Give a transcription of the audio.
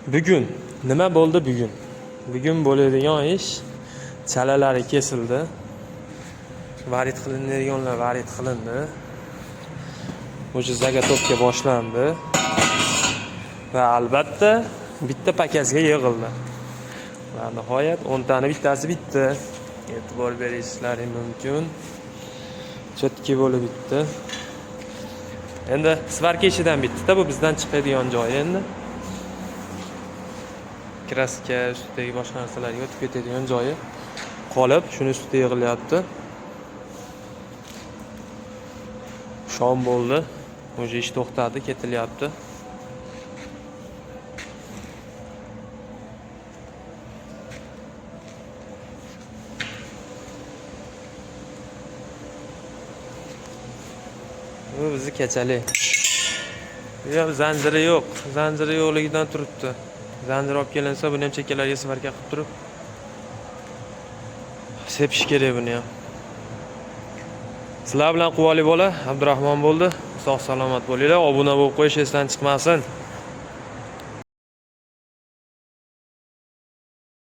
Bugun nima bo'ldi bugun? Bugun bo'ladigan ish chalalari kesildi. Varid qilinadiganlar varid qilindi. O'sha zagotovka boshlandi. Va albatta bitta pakazga yig'ildi. Va nihoyat 10 tani bittasi bitdi. E'tibor berishlaring mumkin. Chetki bo'lib bitdi. Endi svarka ichidan bitdi-da, bu bizdan chiqadigan joyi endi. Kraska ustidagi boshqa narsalarga o'tib ketadigan joyi qolib, shuni ustida yig'ilyapti. Shom bo'ldi. O'sha ish to'xtadi, ketilyapti. Bu bizni kechalik. Yo'q, zanjiri yo'q. Zanjiri yo'qligidan turibdi. Zanjir olib kelinsa, buni ham chekkalarga svarka qilib turib sepish kerak buni ham. Sizlar bilan quvvali bola Abdurahmon bo'ldi. Sog' salomat bo'linglar. Obuna bo'lib qo'yish esdan chiqmasin.